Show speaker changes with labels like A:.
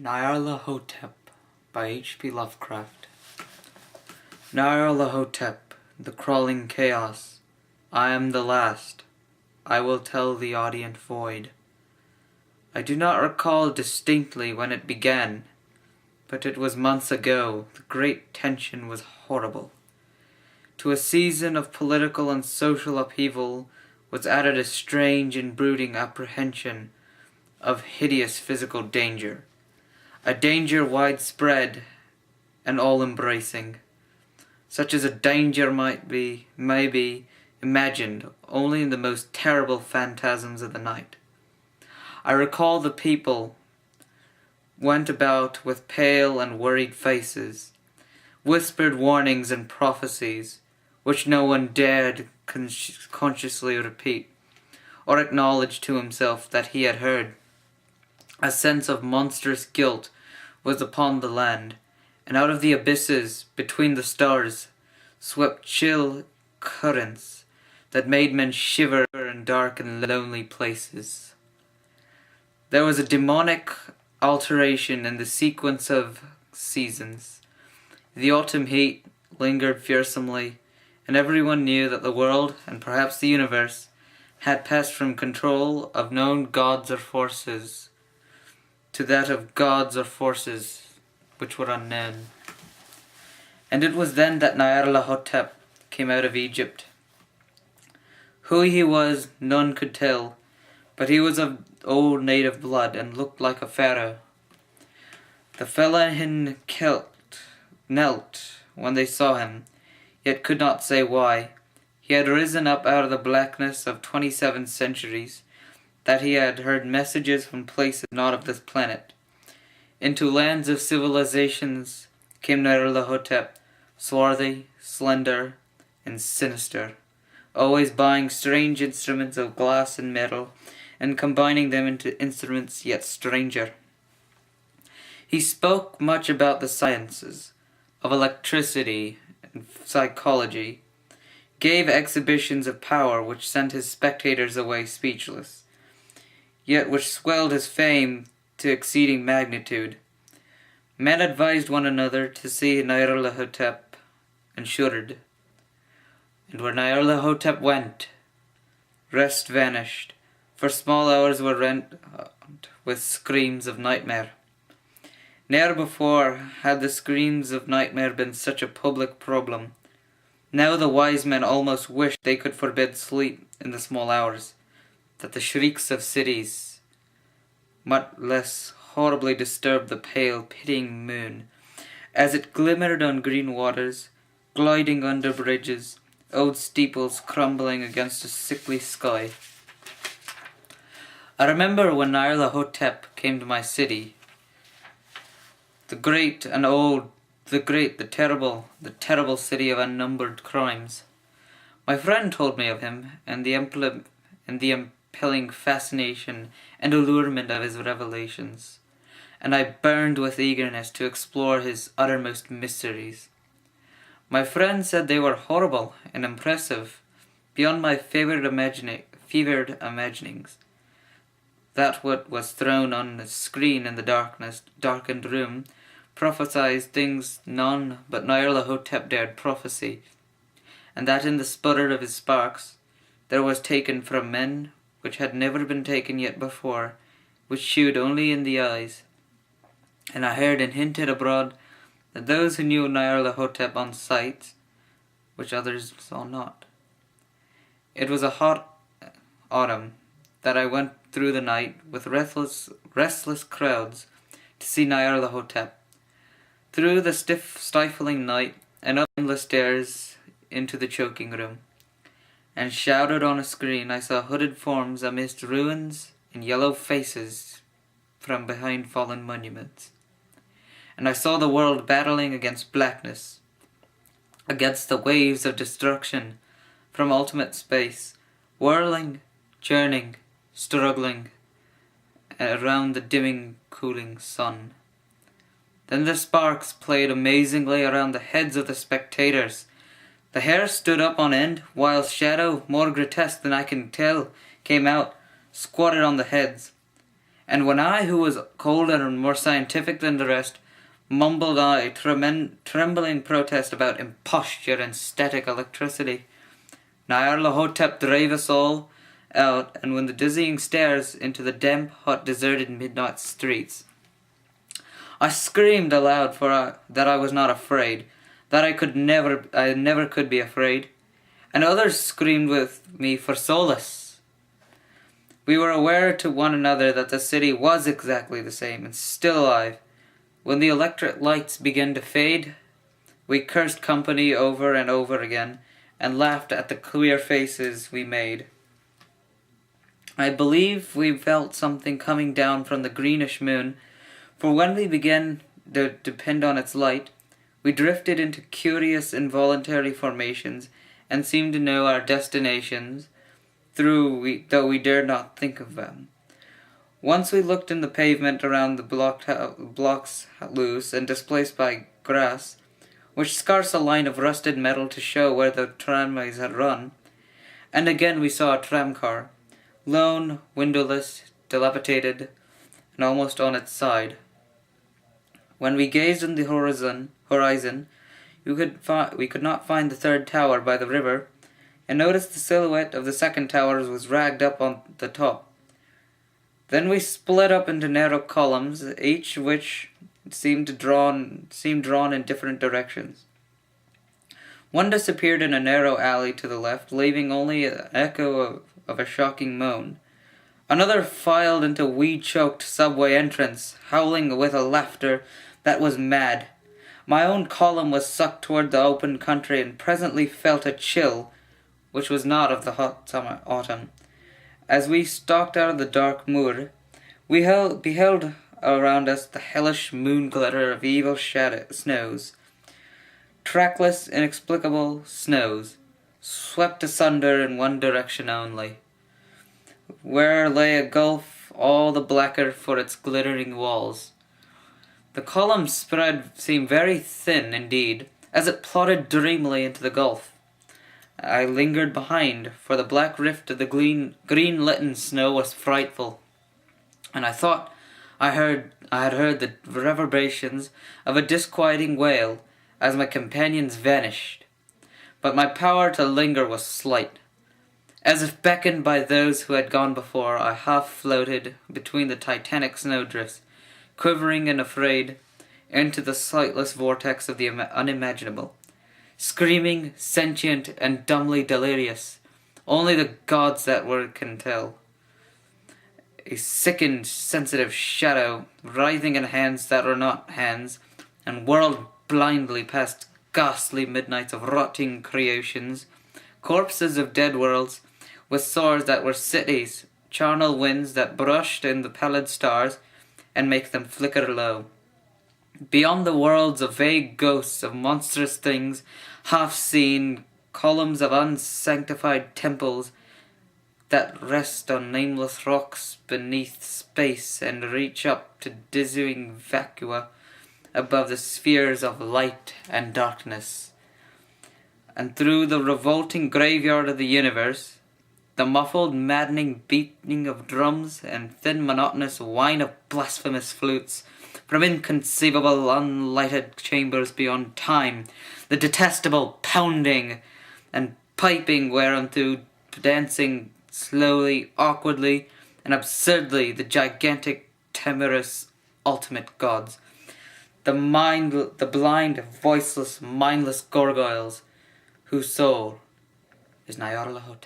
A: Nyarlahotep by H.P. Lovecraft. Nyarlahotep, the crawling chaos, I am the last. I will tell the audient void. I do not recall distinctly when it began, but it was months ago. The great tension was horrible. To a season of political and social upheaval was added a strange and brooding apprehension of hideous physical danger. A danger widespread and all-embracing, such as a danger may be imagined only in the most terrible phantasms of the night. I recall the people went about with pale and worried faces, whispered warnings and prophecies, which no one dared consciously repeat, or acknowledge to himself that he had heard. A sense of monstrous guilt was upon the land, and out of the abysses between the stars swept chill currents that made men shiver in dark and lonely places. There was a demonic alteration in the sequence of seasons. The autumn heat lingered fearsomely, and everyone knew that the world, and perhaps the universe, had passed from control of known gods or forces to that of gods or forces which were unknown. And it was then that Nyarlahotep came out of Egypt. Who he was, none could tell, but he was of old native blood and looked like a pharaoh. The fellahin knelt when they saw him, yet could not say why. He had risen up out of the blackness of 27 centuries, that he had heard messages from places not of this planet. Into lands of civilizations came Nyarlathotep, swarthy, slender, and sinister, always buying strange instruments of glass and metal, and combining them into instruments yet stranger. He spoke much about the sciences of electricity and psychology, gave exhibitions of power which sent his spectators away speechless, yet which swelled his fame to exceeding magnitude. Men advised one another to see Nyarlathotep, and shuddered. And where Nyarlathotep went, rest vanished, for small hours were rent with screams of nightmare. Ne'er before had the screams of nightmare been such a public problem. Now the wise men almost wished they could forbid sleep in the small hours, that the shrieks of cities much less horribly disturbed the pale, pitying moon, as it glimmered on green waters, gliding under bridges, old steeples crumbling against a sickly sky. I remember when Nyarlathotep came to my city, the terrible city of unnumbered crimes. My friend told me of him, and the impelling fascination and allurement of his revelations, and I burned with eagerness to explore his uttermost mysteries. My friend said they were horrible and impressive, beyond my fevered imaginings. That what was thrown on the screen in the darkened room prophesied things none but Nyarlathotep dared prophesy, and that in the sputter of his sparks there was taken from men which had never been taken yet before, which shewed only in the eyes. And I heard and hinted abroad that those who knew Nyarlathotep on sight, which others saw not. It was a hot autumn that I went through the night with restless crowds to see Nyarlathotep. Through the stifling night and up endless stairs into the choking room, and shadowed on a screen I saw hooded forms amidst ruins and yellow faces from behind fallen monuments. And I saw the world battling against blackness, against the waves of destruction from ultimate space, whirling, churning, struggling around the dimming, cooling sun. Then the sparks played amazingly around the heads of the spectators. The hair stood up on end, while shadow, more grotesque than I can tell, came out, squatted on the heads. and when I, who was colder and more scientific than the rest, mumbled a trembling protest about imposture and static electricity, Nyarlahotep drave us all out, and when the dizzying stairs into the damp, hot, deserted midnight streets, I screamed aloud that I was not afraid, that I never could be afraid, and others screamed with me for solace. We were aware to one another that the city was exactly the same and still alive. When the electric lights began to fade, we cursed company over and over again, and laughed at the queer faces we made. I believe we felt something coming down from the greenish moon, for when we began to depend on its light, we drifted into curious involuntary formations, and seemed to know our destinations, though we dared not think of them. Once we looked in the pavement around the blocks loose and displaced by grass, which scarce a line of rusted metal to show where the tramways had run, and again we saw a tramcar, lone, windowless, dilapidated, and almost on its side. When we gazed in the horizon, we could not find the third tower by the river, and noticed the silhouette of the second tower was ragged up on the top. Then we split up into narrow columns, each of which seemed drawn in different directions. One disappeared in a narrow alley to the left, leaving only an echo of a shocking moan. Another filed into a weed-choked subway entrance, howling with a laughter that was mad. My own column was sucked toward the open country, and presently felt a chill, which was not of the hot summer autumn. As we stalked out of the dark moor, we beheld around us the hellish moon glitter of evil snows. Trackless, inexplicable snows, swept asunder in one direction only, where lay a gulf all the blacker for its glittering walls. The column spread seemed very thin indeed, as it plodded dreamily into the gulf. I lingered behind, for the black rift of the green-litten snow was frightful, and I thought I had heard the reverberations of a disquieting wail as my companions vanished. But my power to linger was slight. As if beckoned by those who had gone before, I half floated between the titanic snowdrifts, quivering and afraid, into the sightless vortex of the unimaginable. Screaming, sentient, and dumbly delirious, only the gods that were can tell. A sickened, sensitive shadow, writhing in hands that were not hands, and whirled blindly past ghastly midnights of rotting creations, corpses of dead worlds, with swords that were cities, charnel winds that brushed in the pallid stars, and make them flicker low. Beyond the worlds of vague ghosts of monstrous things, half-seen columns of unsanctified temples that rest on nameless rocks beneath space and reach up to dizzying vacua above the spheres of light and darkness. And through the revolting graveyard of the universe, the muffled, maddening beating of drums and thin, monotonous whine of blasphemous flutes, from inconceivable, unlighted chambers beyond time, the detestable pounding and piping whereunto dancing slowly, awkwardly, and absurdly the gigantic, timorous, ultimate gods, the blind, voiceless, mindless gargoyles, whose soul is Nyarlathotep.